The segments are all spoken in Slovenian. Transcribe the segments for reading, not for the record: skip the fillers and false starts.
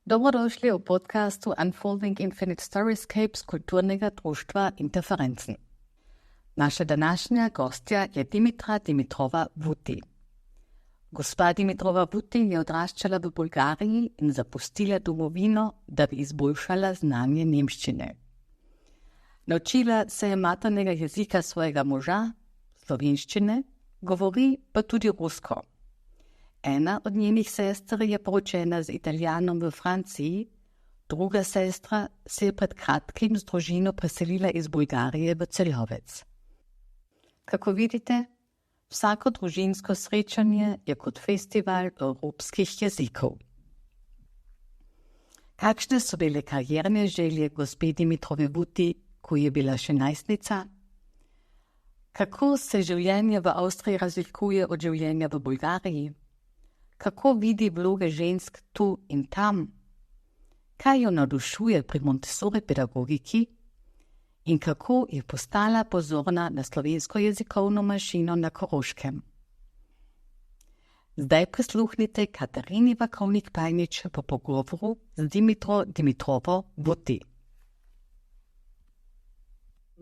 Dobrodošli v podcastu Unfolding Infinite Storyscapes kulturnega društva Interferenzen. Naša današnja gostja je Dimitra Dimitrova-Vuti. Gospa Dimitrova-Vuti je odraščala v Bolgariji in zapustila domovino, da bi izboljšala znanje nemščine. Naučila se je maternega jezika svojega moža, slovenščine, govori pa tudi rusko. Ena od njenih sester je poročena z Italijanom v Franciji, druga sestra se je pred kratkim z družino preselila iz Bolgarije v Celovec. Kako vidite, vsako družinsko srečanje je kot festival evropskih jezikov. Kakšne so bile karierne želje gospe Dimitrove-Vuti, ko je bila še najstnica? Kako se življenje v Avstriji razlikuje od življenja v Bolgariji? Kako vidi vloge žensk tu in tam? Kaj jo navdušuje pri Montessori pedagogiki? In kako je postala pozorna na slovensko jezikovno manjšino na Koroškem? Zdaj prisluhnite Katarini Vakovnik-Pajnič po pogovoru z Dimitro Dimitrovo-Vuti.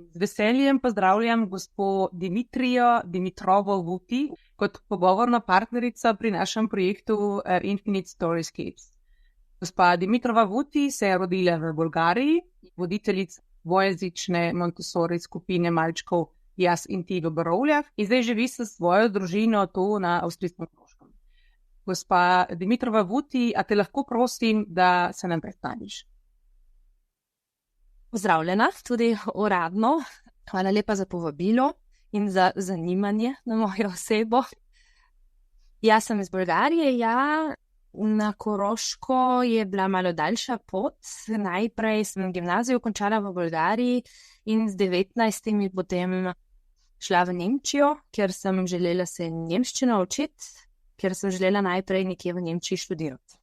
Z veseljem pozdravljam gospo Dimitrijo Dimitrovo-Vuti kot pogovorna partnerica pri našem projektu Infinite Storyscapes. Gospa Dimitrova-Vuti se je rodila v Bolgariji, voditeljica dvojezične Montessori skupine malčkov Jaz in ti v Borovljah in zdaj živi s svojo družino tu na avstrijskem Koroškem. Gospa Dimitrova-Vuti, a te lahko prosim, da se nam predstaviš? Pozdravljena, tudi uradno. Hvala lepa za povabilo in za zanimanje na mojo osebo. Jaz sem iz Bolgarije, na Koroško je bila malo daljša pot. Najprej sem gimnazijo končala v Bolgariji in z 19 potem šla v Nemčijo, ker sem želela se nemščino učiti, ker sem želela najprej nekje v Nemčiji študirati.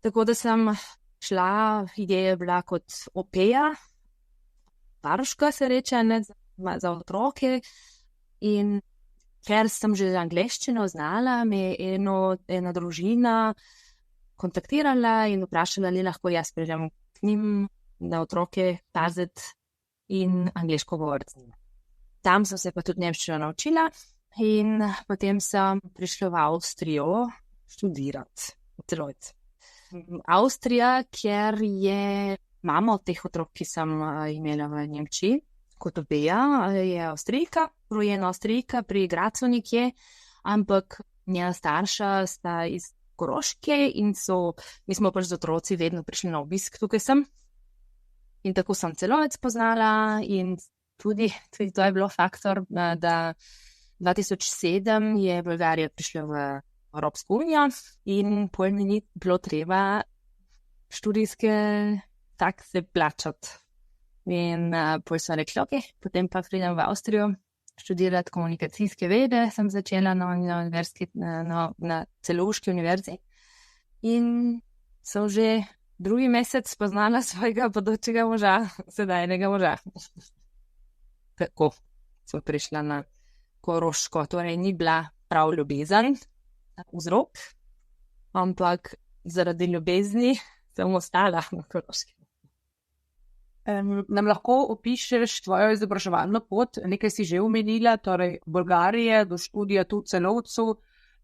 Tako da sem šla, ideja je bila kot opeja, varuška se reče, ne, za otroke, in ker sem že angleščino znala, me je ena družina kontaktirala in vprašala, ali lahko jaz pridem k njim na otroke paziti in angleško govoriti. Tam sem se pa tudi nemščino naučila in potem sem prišla v Avstrijo študirati v Celovec. Avstrija, ker je mama od teh otrok, ki sem imela v Nemčiji, kot opeja, je Avstrijka, rojena Avstrijka pri Gracu nekje, ampak njena starša sta iz Koroške in mi smo pač z otroci vedno prišli na obisk tukaj sem. In tako sem Celovec poznala in tudi to je bilo faktor, da 2007 je Bolgarija prišla v Evropsko unijo in pol mi ni bilo treba študijske takse plačati. In pol sem rekla, ok, potem pa pridem v Avstrijo študirati komunikacijske vede, sem začela na Celovški univerzi in sem že drugi mesec spoznala svojega bodočega moža, sedajnega moža. Tako sem prišla na Koroško, torej ni bila prav ljubezen, vzrok, ampak zaradi ljubezni sem ostala na Koroškem. Nam lahko opišeš tvojo izobraževalno pot, nekaj si že omenila, torej Bolgarije do študija tu v Celovcu,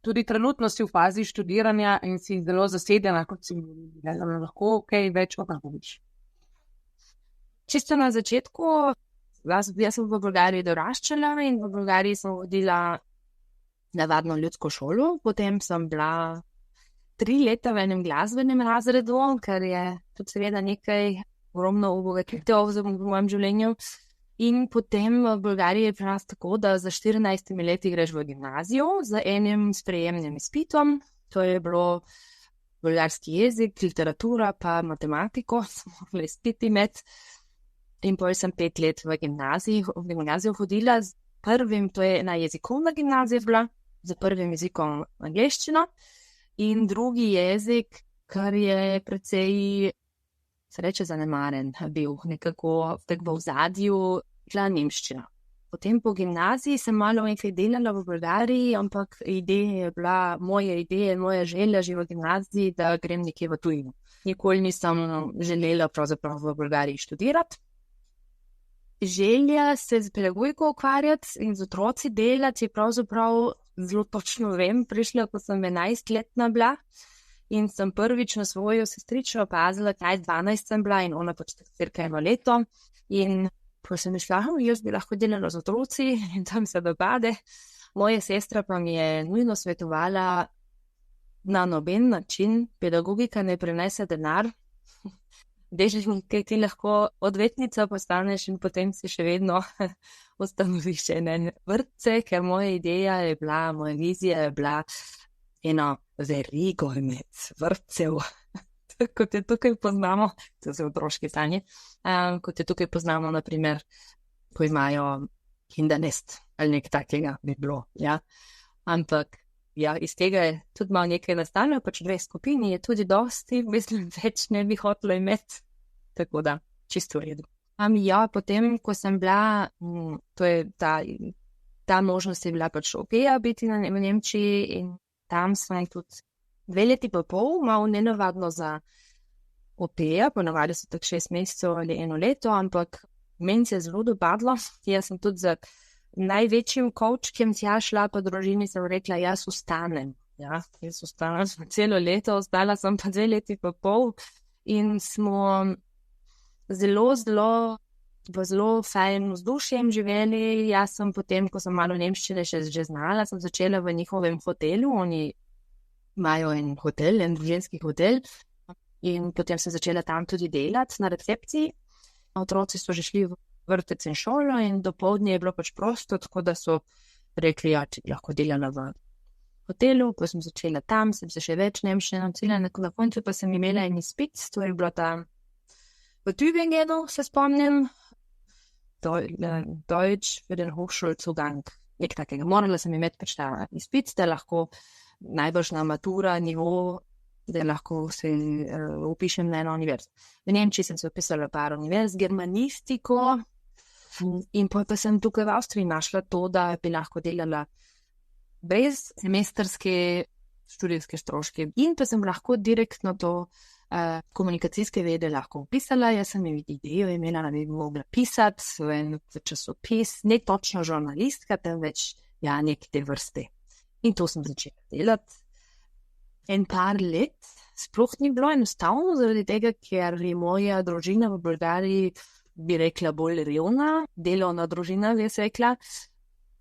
tudi trenutno si v fazi študiranja in si zelo zasedena, kot si omenila. Nam lahko kaj več opoviš? Čisto na začetku, jaz sem v Bolgariji doraščala in v Bolgariji sem hodila navadno ljudsko šolo, potem sem bila 3 leta v enem glasbenem razredu, kar je tudi seveda nekaj ogromno obogatitev v mojem življenju. In potem v Bolgariji je pri nas tako, da za 14 leti greš v gimnazijo z enim sprejemnim izpitom. To je bilo bolgarski jezik, literatura pa matematiko, smo mogli izpiti med. In potem sem 5 let v gimnazijo hodila z prvim, to je ena jezikovna gimnazija bila, z prvim jezikom angleščino in drugi jezik, kar je precej se reče zanemaren bil, nekako v ozadju, nemščina. Potem po gimnaziji sem malo nekaj delala v Bolgariji, ampak moja ideja, moja želja že v gimnaziji, da grem nekje v tujino. Nikoli nisem želela pravzaprav v Bolgariji študirati. Želja se z pedagogiko ukvarjati in z otroci delati je pravzaprav zelo točno vem, prišla, ko sem 11-letna bila in sem prvič na svojo sestrično opazila, kaj 12 sem bila in ona pač cirka 1 leto. In ko sem mišla, jaz bi lahko delala z otroci in tam se dopade. Moja sestra pa mi je nujno svetovala, na noben način pedagogika ne prinese denar. Ker ti lahko odvetnica postaneš in potem si še vedno ustanoviš ene vrtce, ker moja ideja je bila, moja vizija je bila eno verigo med vrtcev, kot je tukaj poznamo, to so otroške sanje, kot je tukaj poznamo, naprimer, ko imajo Kindernest ali nek takega bi bilo, ja. Ampak ja, iz tega je tudi malo nekaj nastalo, pač 2 skupini je tudi dosti, mislim, več ne bi hotela imeti, tako da čisto v redu. Ja, potem, ko sem bila, to je ta možnost je bila pač OP-ja biti v Nemčiji in tam sem tudi 2 leti pa pol, malo nenavadno za OP-ja, ponavadi so tako 6 mesecev ali 1 leto, ampak meni se je zelo dopadlo. Jaz sem tudi za največjim coachkem tja šla po družini, sem rekla, jaz ostanem. Ja, jaz ostanem celo leto, ostala sem pa 2 leti pa pol in smo v zelo fajn vzdušjem živeli. Jaz sem potem, ko sem malo nemščine že znala, sem začela v njihovem hotelu, oni imajo en hotel, en družinski hotel in potem sem začela tam tudi delati na recepciji. Otroci so že šli v vrtec in šolo in dopoldne je bilo pač prosto, tako da so rekli, ja, če lahko delala v hotelu, pa sem začela tam, sem se še več nemščine naučila, na koncu pa sem imela en izpit, to je bilo tam v Tübingenu, se spomnim, Deutsch für den Hochschulzugang, nek takega. Morala sem imeti pač ta izpit, da lahko najbrž na matura nivo, da lahko se upišem na eno univerzo. V Nemčiji sem se upisala par univerz, germanistiko, in pa sem tukaj v Avstriji našla to, da bi lahko delala brez semestrske študijske stroške in pa sem lahko direktno to komunikacijske vede lahko upisala. Jaz sem idejo imela, da bi mogla pisati v en časopis, ne točno žurnalistka, temveč ja, nek te vrste. In to sem začela delati. En par let, sploh ni bilo enostavno, zaradi tega, ker je moja družina v Bolgariji, bi rekla, bolj revna, delovna družina, bi jaz rekla.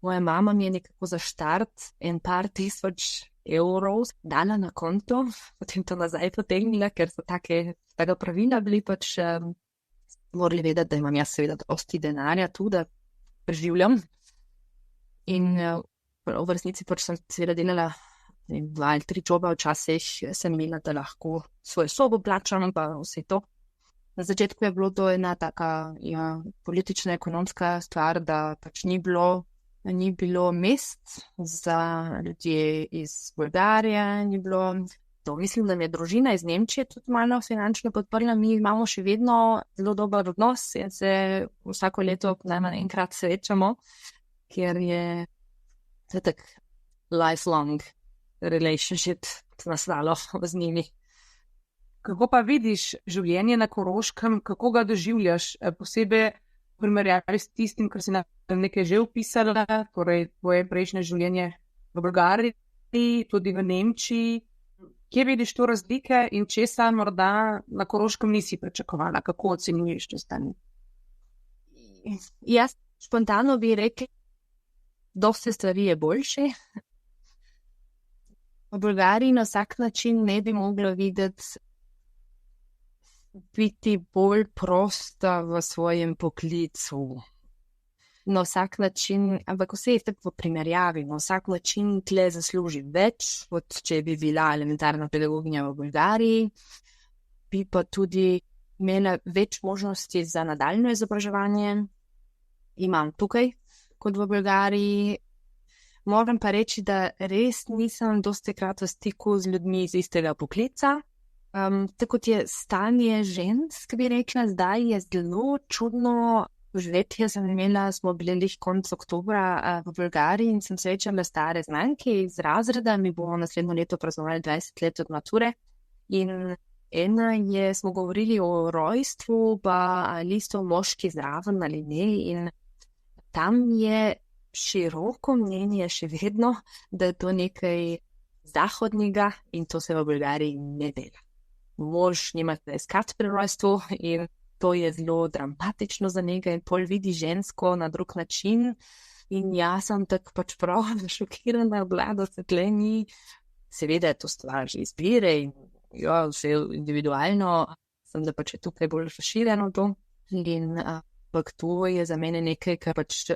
Moja mama mi je nekako za štart en par tisoč evrov dala na konto, potem to nazaj potegnila, ker so taka pravila bili pač, morali vedeti, da imam jaz seveda dosti denarja tu, da preživljam. In v resnici pač sem seveda delala 2 ali 3 jobe včasih, sem imela, da lahko svojo sobo plačam, pa vse to. Na začetku je bilo to ena taka politična, ekonomska stvar, da pač ni bilo mest za ljudje iz Bolgarije, ni bilo to. Mislim, da mi je družina iz Nemčije tudi malo finančno podprla, mi imamo še vedno zelo dober odnos in se vsako leto najmanj enkrat srečamo, ker je tak lifelong relationship nastalo z njimi. Kako pa vidiš življenje na Koroškem, kako ga doživljaš, posebej v primerjavi s tistim, kar si nekaj že opisala, torej tvoje prejšnje življenje v Bolgariji, tudi v Nemčiji. Kje vidiš to razlike in česa morda na Koroškem nisi pričakovala? Kako ocenjuješ to stanje? Jaz spontano bi rekla, dosti stvari je boljše. V Bolgariji na vsak način ne bi mogla videti biti bolj prosta v svojem poklicu. Na vsak način, ampak vse je tako v primerjavi, na vsak način tle zasluži več, kot če bi bila elementarna pedagoginja v Bolgariji, bi pa tudi imela več možnosti za nadaljno izobraževanje. Imam tukaj, kot v Bolgariji. Moram pa reči, da res nisem dostikrat v stiku z ljudmi iz istega poklica. Tako kot je stanje žensk, bi rekla, zdaj je zelo čudno Živetje sem imela, smo bili lih konec oktobra v Bolgariji in sem srečala stare znanke iz razreda. Mi bomo naslednjo leto praznovali 20 let od mature. In ena je, smo govorili o rojstvu, pa ali so moški zraven ali ne. In tam je široko mnenje še vedno, da je to nekaj zahodnega in to se v Bolgariji ne dela. Mož nima iskati pri rojstvu in to je zelo dramatično za njega in pol vidi žensko na drug način. In jaz sem tako pač prav šokirana, da se tle ni. Seveda je to stvar že izbire in ja, vse individualno, sem da pač je tukaj bolj razširjeno to. In ampak to je za mene nekaj, kar pač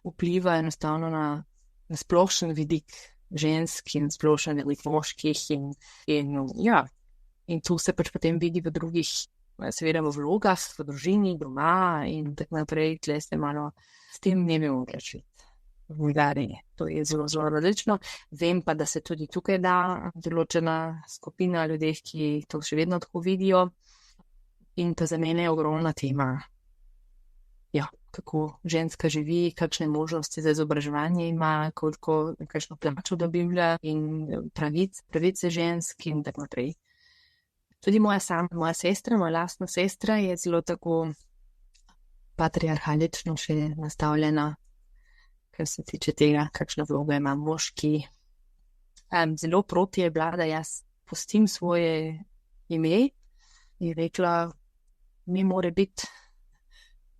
vpliva enostavno na splošen vidik žensk in splošen vidik moških in tu se pač potem vidi v drugih, seveda v vlogah, v družini, doma in tako naprej, tle se malo s tem ne bi mogla živeti v Bolgariji. To je zelo, zelo različno. Vem pa, da se tudi tukaj da določena skupina ljudi, ki to še vedno tako vidijo in to za mene je ogromna tema. Ja, kako ženska živi, kakšne možnosti za izobraževanje ima, kakšno plačo dobiva in pravice žensk in tako naprej. Tudi moja sestra, moja lastna sestra je zelo tako patriarhalično še nastavljena, kar se tiče tega, kakšna vloga ima moški. Zelo proti je bila, da jaz pustim svoje ime in rekla, mi mora biti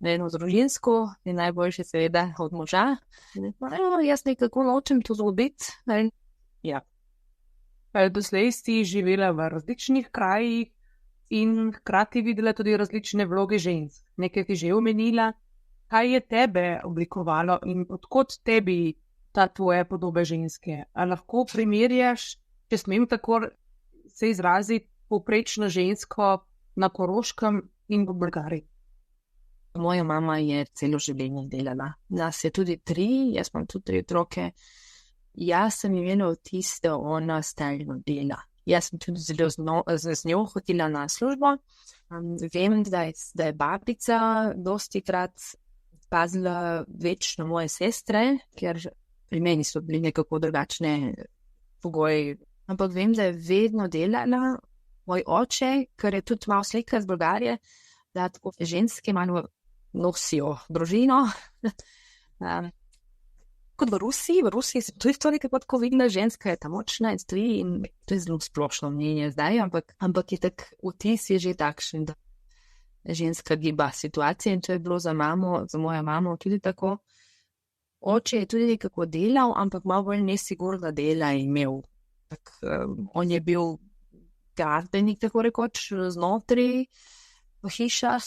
eno družinsko in najboljše seveda od moža. Jaz nekako nočem to zgubiti. Ja. Doslej si živela v različnih krajih in hkrati videla tudi različne vloge žensk. Nekaj ti že omenila. Kaj je tebe oblikovalo in odkot tebi ta tvoja podoba ženske? A lahko primerjaš, če smem tako se izraziti, povprečno žensko na Koroškem in v Bolgariji? Moja mama je celo življenje delala. Nas je tudi 3, jaz imam tudi 3 otroke. Jaz sem imela vtis, da ona stalno dela. Jaz sem tudi zelo z njo hodila na službo. Vem, da je babica dostikrat pazila večno moje sestre, ker pri meni so bili nekako drugačne pogoji. Ampak vem, da je vedno delala. Moj oče, ker je tudi malo slika iz Bolgarije, da tako ženske malo nosijo družino. Kot v Rusiji se tudi to nekako tako vidna, ženska je ta močna in stoji in to je zelo splošno mnenje zdaj, ampak je tak vtis je že takšen, da ženska giba situacije in to je bilo za mojo mamo tudi tako. Oče je tudi nekako delal, ampak malo bolj nesigurno dela je imel. On je bil gradbenik, tako rekoč, znotraj v hišah,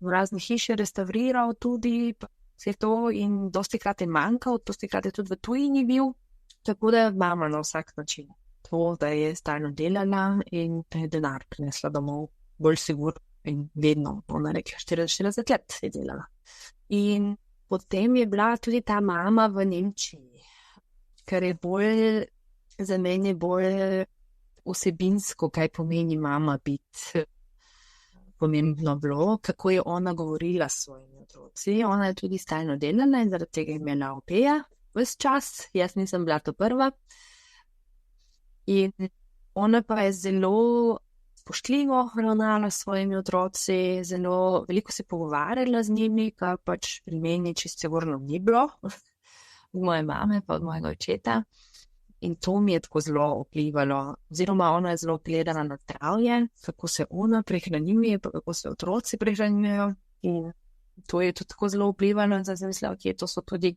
v raznih hiše restauriral tudi, vse to in dostikrat je manjkal, dostikrat je tudi v tujini bil, tako da mama na vsak način. To, da je stalno delala in da je denar prinesla domov, bolj sigurno in vedno, ona rekla, 40 let je delala. In potem je bila tudi ta mama v Nemčiji, ker je za mene bolj vsebinsko, kaj pomeni mama biti. Pomembno bilo, kako je ona govorila s svojimi otroci. Ona je tudi stalno delala in zaradi tega je imela opeja ves čas. Jaz nisem bila to prva. In ona pa je zelo spoštljivo ravnala s svojimi otroci, zelo veliko se pogovarjala z njimi, kar pač pri meni čisto sigurno ni bilo. Od moje mame pa od mojega očeta. In to mi je tako zelo vplivalo, oziroma ona je zelo gledala na zdravje, kako se ona prehranjuje, kako se otroci prehranjujejo. In to je tudi tako zelo vplivalo, da sem mislila, ok, to so tudi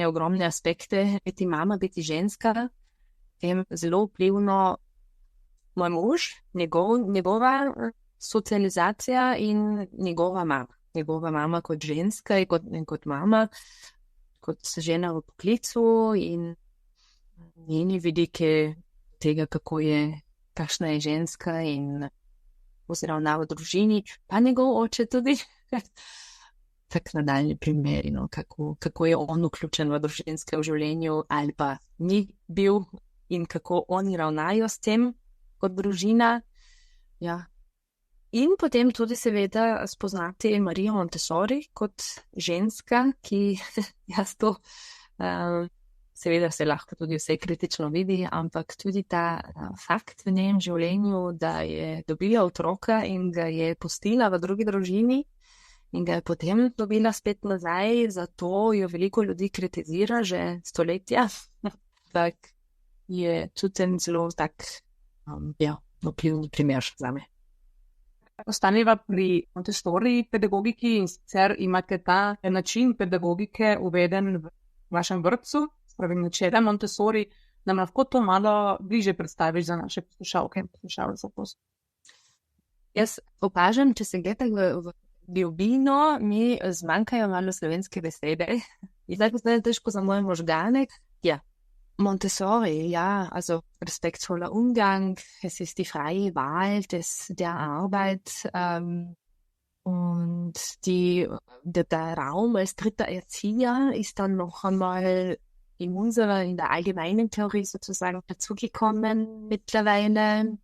ogromne aspekte, biti mama, biti ženska. Tem zelo vplivno moj mož, njegova socializacija in njegova mama. Njegova mama kot ženska in kot mama, kot žena v poklicu in njeni vidike tega, kakšna je ženska in oziroma v družini, pa njegov oče tudi. Tak nadaljni primer, no, kako je on vključen v družinske v življenju ali pa ni bil in kako oni ravnajo s tem kot družina. Ja, In potem tudi seveda spoznati Marijo Montessori kot ženska, ki jaz to seveda se lahko tudi vse kritično vidi, ampak tudi ta fakt v njenem življenju, da je dobila otroka in ga je pustila v drugi družini in ga je potem dobila spet nazaj, zato jo veliko ljudi kritizira že stoletja. Ampak je tudi en zelo tak vplivni primer zame. Ostaneva pri Montessori pedagogiki in sicer imate ta način pedagogike uveden v vašem vrtcu, spravi načela Montessori, nam lahko to malo bliže predstaviš za naše poslušalke in poslušalce. Jaz opažam, če se gleda v biologino, mi zmanjkajo malo slovenske besede. In zdaj postaje težko za moje možgane. Ja, Montessori, ja, also respektvoller Umgang, es ist die freie Wahl der Arbeit und der Raum als dritter Erzieher ist dann noch einmal in der allgemeinen Theorie sozusagen dazugekommen mittlerweile.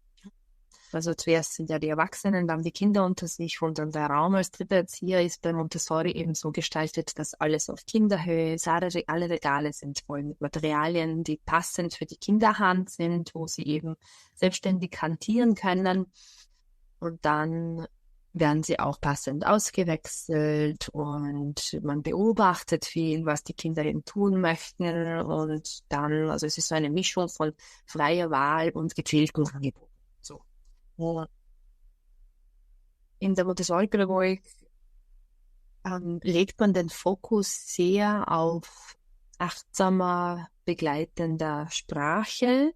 Also zuerst sind ja die Erwachsenen, dann die Kinder unter sich und dann der Raum als dritter Erzieher ist bei Montessori eben so gestaltet, dass alles auf Kinderhöhe ist. Alle Regale sind voll mit Materialien, die passend für die Kinderhand sind, wo sie eben selbstständig hantieren können. Und dann werden sie auch passend ausgewechselt und man beobachtet viel, was die Kinder eben tun möchten. Und dann, also es ist so eine Mischung von freier Wahl und gezielten Angeboten. In der Montessori-Pädagogik legt man den Fokus sehr auf achtsamer, begleitender Sprache,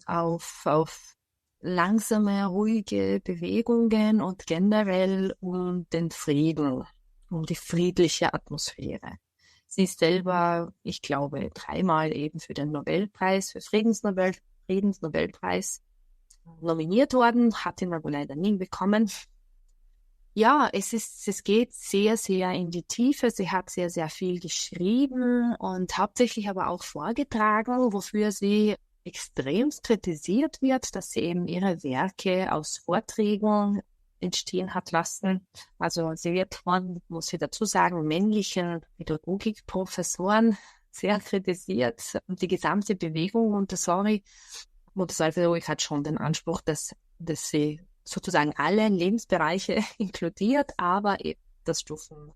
auf langsame, ruhige Bewegungen und generell um den Frieden, um die friedliche Atmosphäre. Sie ist selber, ich glaube, 3-mal eben für den Nobelpreis, für Friedensnobelpreis nominiert worden, hat ihn aber leider nie bekommen. Ja, es geht sehr, sehr in die Tiefe. Sie hat sehr, sehr viel geschrieben und hauptsächlich aber auch vorgetragen, wofür sie extremst kritisiert wird, dass sie eben ihre Werke aus Vorträgen entstehen hat lassen. Also sie wird von, muss ich dazu sagen, männlichen Pädagogikprofessoren sehr kritisiert und die gesamte Bewegung Montessori-Pädagogik hat schon den Anspruch, dass sie sozusagen alle Lebensbereiche inkludiert, aber eben das Stufen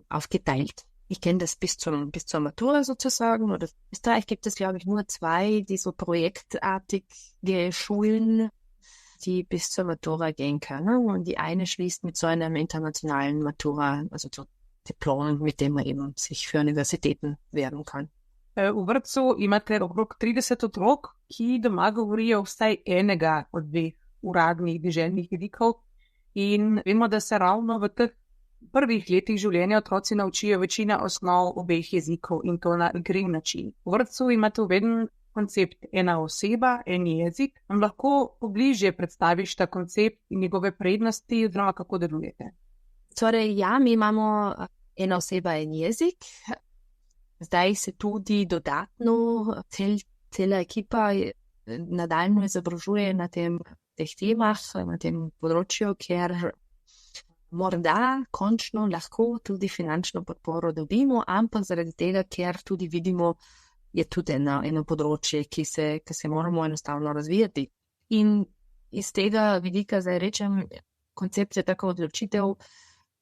aufgeteilt. Ich kenne das bis zur Matura sozusagen, oder in Österreich gibt es, glaube ich, nur 2, die so projektartige Schulen, die bis zur Matura gehen können, und die eine schließt mit so einem internationalen Matura, also so Diplom, mit dem man eben sich für Universitäten werben kann. V vrtcu imate okrog 30 otrok, ki doma govorijo vsaj enega od 2 uradnih deželnih jezikov, in vemo, da se ravno v teh prvih letih življenja otroci naučijo večina osnov obeh jezikov in to na igriv način. V vrtcu imate uveden koncept ena oseba, en jezik. Nam lahko pobližje predstaviš ta koncept in njegove prednosti oziroma kako delujete? Torej, ja, mi imamo ena oseba, en jezik. Zdaj se tudi dodatno cela ekipa nadaljno izobražuje na teh temah, na tem področju, ker morda končno lahko tudi finančno podporo dobimo, ampak zaradi tega, ker tudi vidimo, je tudi eno področje, ki se moramo enostavno razvijati. In iz tega vidika zdaj rečem, koncept je tako odločitev,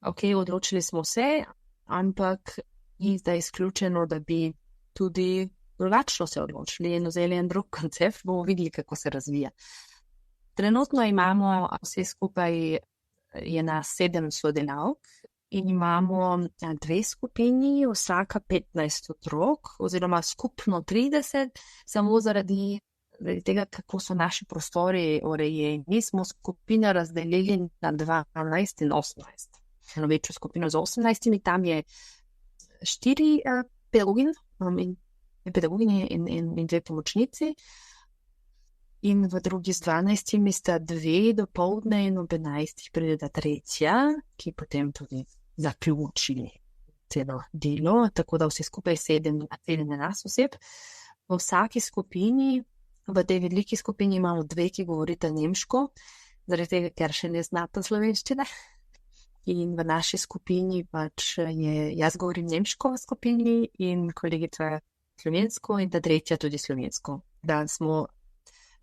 odločili smo se, ampak ni zdaj izključeno, da bi tudi drugačno se odločili in vzeli en drug koncept, bomo videli, kako se razvija. Trenutno imamo vse skupaj je na 7 sodelavk in imamo 2 skupini, vsaka 15 otrok, oziroma skupno 30, samo zaradi tega, kako so naši prostori urejeni. Mi smo skupine razdelili na 12 in 18. Eno večjo skupino z 18, tam je 4 pedagoginje in 2 pomočnici. In v drugi z 12 sta 2 dopoldne in ob 11 pride ta 3, ki potem tudi zaključi celo delo, tako da vse skupaj 11 oseb. V vsaki skupini, v tej veliki skupini imamo 2, ki govorita nemško, zaradi tega, ker še ne znata slovenščine. In v naši skupini pač jaz govorim nemško v skupini in kolegica slovensko in ta tretja tudi slovensko. Da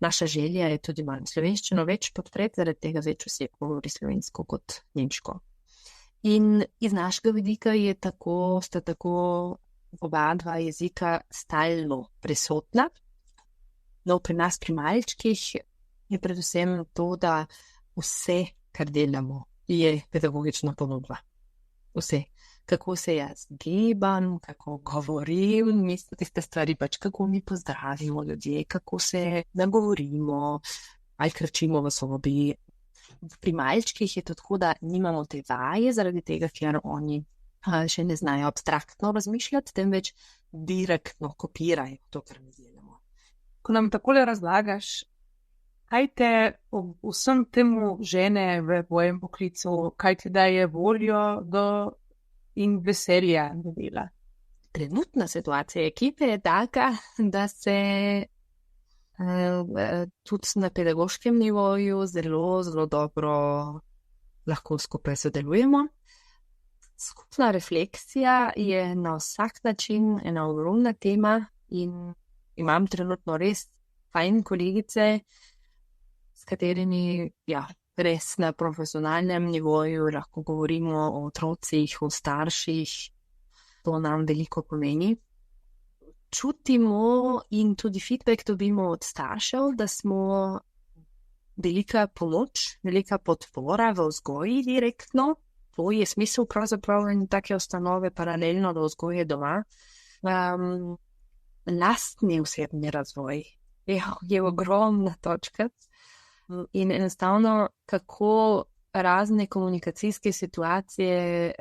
naša želja je tudi malo slovenščino več podpreti, zaradi tega več oseb govori slovensko kot nemško. In iz našega vidika sta tako oba dva jezika stalno prisotna. No, pri nas, pri malčkih, je predvsem to, da vse, kar delamo, je pedagogična ponudba. Vse. Kako se jaz gibam, kako govorim, tiste stvari pač, kako mi pozdravimo ljudje, kako se nagovorimo, ali krčimo v sobi. Pri malčkih je to tako, da nimamo te vaje, zaradi tega, ker oni še ne znajo abstraktno razmišljati, temveč direktno kopirajo to, kar mi delamo. Ko nam takole razlagaš, kaj te vsem temu žene v tvojem poklicu, kaj ti daje voljo in veselja do dela? Trenutna situacija ekipe je taka, da se tudi na pedagoškem nivoju zelo, zelo dobro lahko skupaj sodelujemo. Skupna refleksija je na vsak način ena ogromna tema in imam trenutno res fajn kolegice, s katerimi, res na profesionalnem nivoju lahko govorimo o otrocih, o starših. To nam veliko pomeni. Čutimo in tudi feedback dobimo od staršev, da smo velika pomoč, velika podpora v vzgoji direktno. To je smisel pravzaprav in take ustanove paralelno do vzgoje doma. Lastni osebni razvoj je ogromna točka. In enostavno, kako razne komunikacijske situacije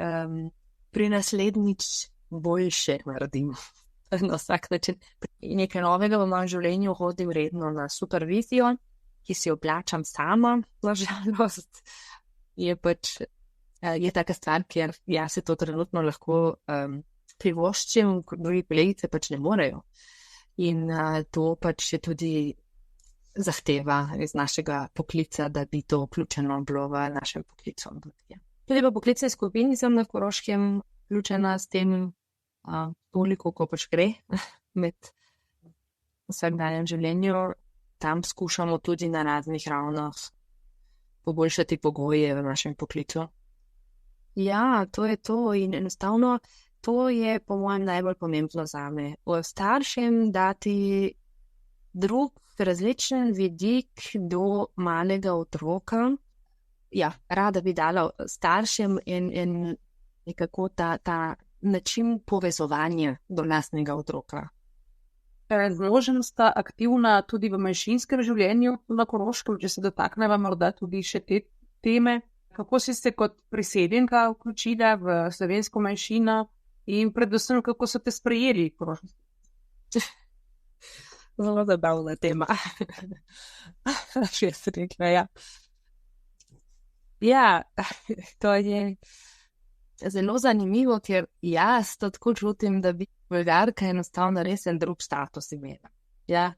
pri naslednjič boljše naredimo. Na vsak način. Nekaj novega v mojem življenju hodim redno na supervizijo, ki si jo plačam sama, na žalost. Je taka stvar, ker jaz se to trenutno lahko privoščim, drugi kolegice pač ne morejo. In to pač je tudi zahteva iz našega poklica, da bi to vključeno bilo v našem poklicu. Tudi v poklicni skupini sem na Koroškem vključena s tem toliko, ko pač gre med vsakdanjem življenju. Tam skušamo tudi na raznih ravnah poboljšati pogoje v našem poklicu. Ja, to je to in enostavno to je po mojem najbolj pomembno zame. Staršem dati drug različen vidik do malega otroka. Ja, rada bi dala staršem in nekako ta način povezovanja do lastnega otroka. Zložen sta aktivna tudi v manjšinskem življenju na Koroškem, če se dotakneva morda tudi še te teme. Kako si se kot priseljenka vključila v slovensko manjšino in predvsem, kako so te sprejeli Koroški? Zelo zabavna tema. Še se rekla, ja. Ja, to je zelo zanimivo, ker jaz to tako čutim, da bi Bolgarka enostavno res en drug status imela. Ja.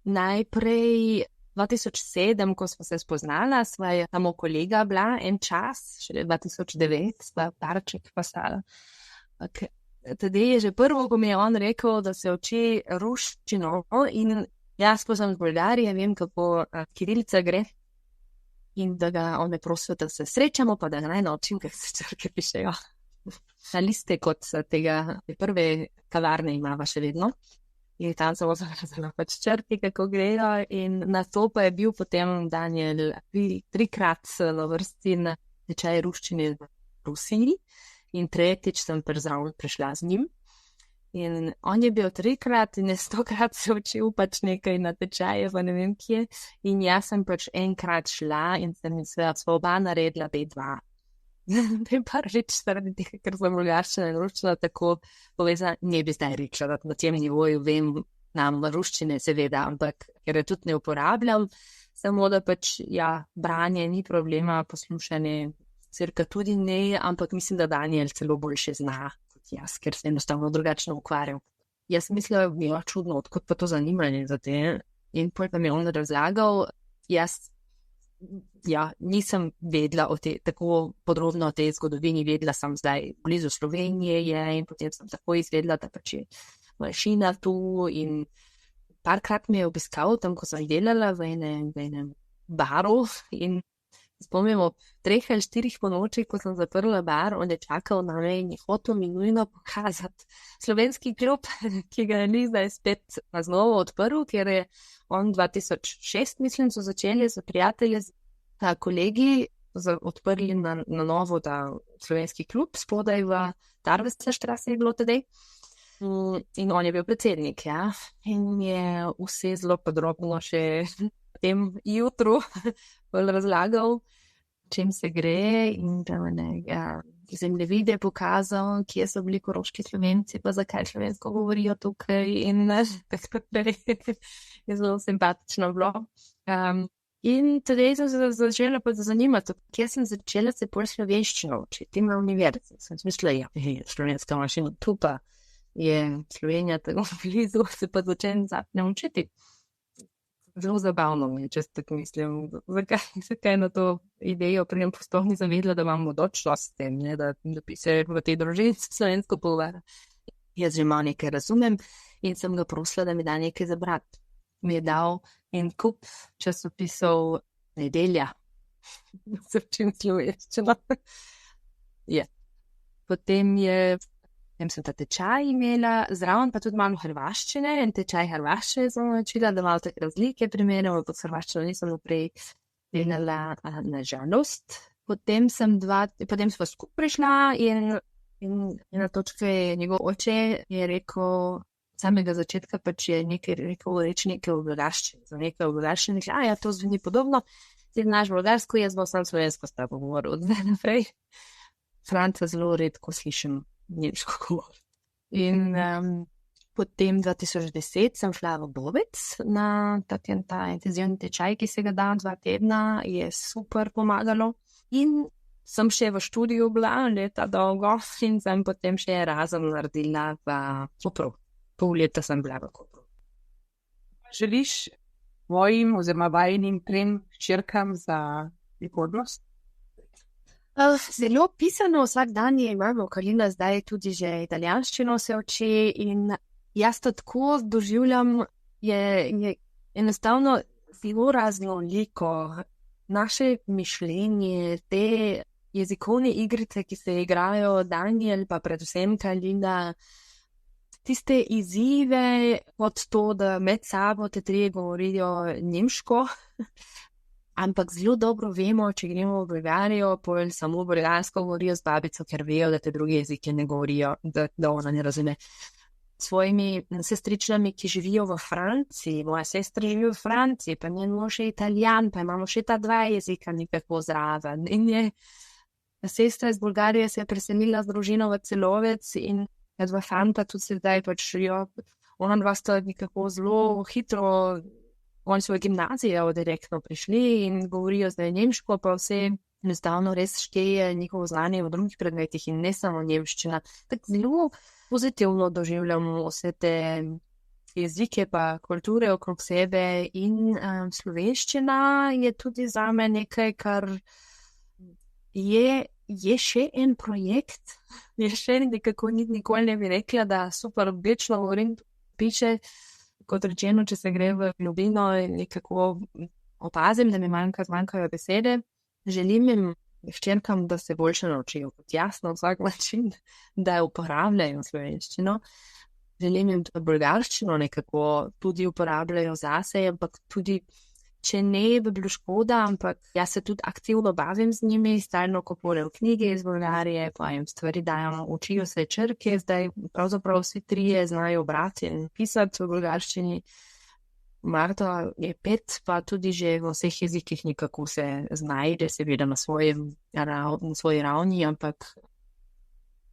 Najprej 2007, ko smo se spoznala, sva je samo kolega bila en čas, še 2009, sva parček pasala. Tedaj je že prvo, ko mi je on rekel, da se uči ruščino in jaz pa sem z Bolgarije, vem, kako kirilica gre in da ga on je prosil, da se srečamo, pa da ga naj naučim, kako se črke pišejo. Na liste kot tega prve kavarne imava še vedno in tam sem ozirala pač črke, kako grejo in na to pa je bil potem Daniel 3-krat na vrsti na tečaj ruščine v Rusiji. In tretjič sem zraven prišla z njim. In on je bil 3-krat in 100-krat se učil pač nekaj na tečaje, pa ne vem kje. In jaz sem pač enkrat šla in sem sva oba naredila B2. Ne pa reč, zaradi tega, ker sem bolgarščina in ruščina tako povezana, ne bi zdaj rekla, da na tem nivoju vem nam ruščine seveda, ampak ker je tudi ne uporabljam, samo da pač, branje ni problema, poslušanje cirka tudi ne, ampak mislim, da Daniel celo boljše zna kot jaz, ker se enostavno drugačno ukvarjam. Jaz mislim, da mi je čudno, odkot pa to zanimanje za te. In potem pa mi je on razlagal, jaz nisem vedela tako podrobno o tej zgodovini, vedela sem zdaj, blizu Slovenije je in potem sem tako izvedela, da pač je manjšina tu in parkrat me je obiskal tam, ko sem delala v enem baru in spomnimo 3 ali 4 ponoči, ko sem zaprla bar, on je čakal na me in je hotel mi nujno pokazati slovenski klub, ki ga ni zdaj spet na znovo odprl, ker je on 2006, mislim, so začeli z prijatelji, kolegi, odprli na novo ta slovenski klub, spodaj v Tarvesca štrase je bilo tedaj. In on je bil predsednik, in je vse zelo podrobno še v tem jutru razlagal, čem se gre in zemljevide pokazal, kje so bili koroški Slovenci, pa zakaj slovensko govorijo tukaj in tako naprej. Je zelo simpatično bilo. In tudi sem se začela zanimati, kje sem začela se pol slovenščino učiti na univerzi. Sem mislila, slovenska mašina tu pa je Slovenija tako blizu, se pa začem zapne učiti. Zelo zabavno mi je, če tako mislim, zakaj na to idejo prijem postov nisem vedela, da imamo dočno s tem, da bi se v tej družini slovensko pogovarjala. Jaz že malo nekaj razumem in sem ga prosila, da mi da nekaj za brati. Mi je dal en kup časopisov Nedelja. Se učim slovenščino. Potem sem ta tečaj imela, zraven pa tudi malo hrvaščine, en tečaj hrvaščine sem naučila, da malo take razlike primerjamo, pod hrvaščino nisem naprej delala na žalost. Potem sva skupaj prišla in na točke je njegov oče je rekel, samega začetka pač je reči nekaj v bolgarščini, za nekaj v bolgarščini, to zveni podobno, ti znaš bolgarsko, jaz bom sam slovensko s tabo govoril od zdaj naprej. Franca zelo redko slišim nemško govor. In potem 2010 sem šla v Bovec na ta intenzivni tečaj, ki se ga da 2 tedna, je super pomagalo. In sem še v študiju bila leta dolgo in sem potem še Erasmus naredila v Kopru. Pol leta sem bila v Kopru. Želiš tvojim oziroma vajinim 3 hčerkam za prihodnost? Zelo pisano vsak dan je imamo, Karina zdaj tudi že italijanščino se uči in jaz to tako doživljam, je enostavno zelo raznoliko. Naše mišljenje, te jezikovne igrice, ki se igrajo Daniel, pa predvsem Karina, tiste izzive kot to, da med sabo te 3 govorijo nemško, ampak zelo dobro vemo, če gremo v Bolgarijo, pol samo bolgarsko govorijo z babico, ker vejo, da te druge jezike ne govorijo, da ona ne razume. Svojimi sestričnami, ki živijo v Franciji, moja sestra živi v Franciji, pa njen mož je Italijan, pa imamo še ta 2 jezika nekako zraven. In sestra iz Bolgarije se je preselila z družino v Celovec in 2 fanta tudi se zdaj pač ona 2 sta nekako zelo hitro. Oni so v gimnazijo direktno prišli in govorijo zdaj nemško, pa vse enostavno res šteje njihovo znanje v drugih predmetih in ne samo nemščina. Tako zelo pozitivno doživljamo vse te jezike pa kulture okrog sebe in slovenščina je tudi zame nekaj, kar je še en projekt, je še nekako nikoli ne bi rekla, da super večno govorim, piše. Kot rečeno, če se gre v globino in nekako opazim, da mi manjkajo besede, želim jim hčerkam, da se boljše naučijo kot jaz na vsak način, da uporabljajo slovenščino. Želim jim, da bolgarščino nekako tudi uporabljajo zase, ampak tudi, če ne bi bilo škoda, ampak jaz se tudi aktivno bavim z njimi, stalno kupujem knjige iz Bolgarije, pa jim stvari dajem, učijo se črke, zdaj pravzaprav vsi 3 znajo brati in pisati v bolgarščini. Marta je 5, pa tudi že v vseh jezikih nekako se znajde, seveda na svoji ravni, ampak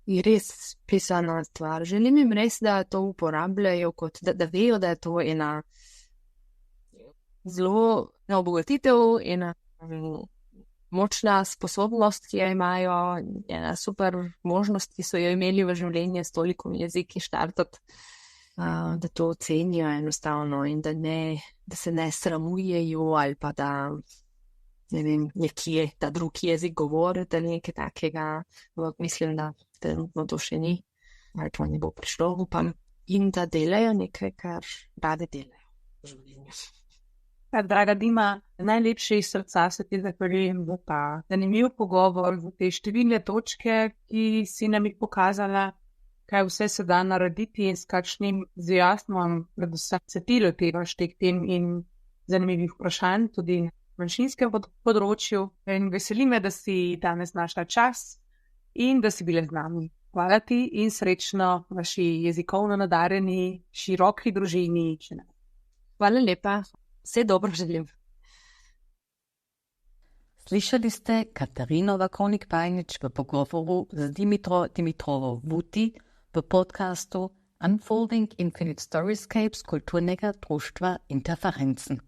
je res pisana stvar. Želim jim res, da to uporabljajo, da vejo, da je to ena zelo obogatitev in močna sposobnost, ki jo imajo, ena super možnost, ki so jo imeli v življenju s toliko jeziki štartati, da to ocenijo enostavno in da se ne sramujejo ali pa da ne vem, nekje ta drugi jezik govoriti ali nekaj takega. Mislim, da trenutno to še ni, ali to ne bo prišlo, upam. In da delajo nekaj, kar rade delajo v življenju. Draga Dima, najlepše iz srca se ti zahvaljujem za ta zanimiv pogovor, za te številne točke, ki si nam jih pokazala, kaj vse se da narediti in s kakšnim entuziazmom predvsem se ti lotevaš teh tem in zanimivih vprašanj, tudi na manjšinskem področju. In veseli me, da si danes našla čas in da si bila z nami. Hvala ti in srečno vaši jezikovno nadarjeni, široki družini. Hvala lepa. Vse dobro želim. Slišali ste Katarino Vakovnik-Pajnič v pogovoru z Dimitro Dimitrovo-Vuti v podcastu Unfolding Infinite Storyscapes kulturnega društva Interferenzen.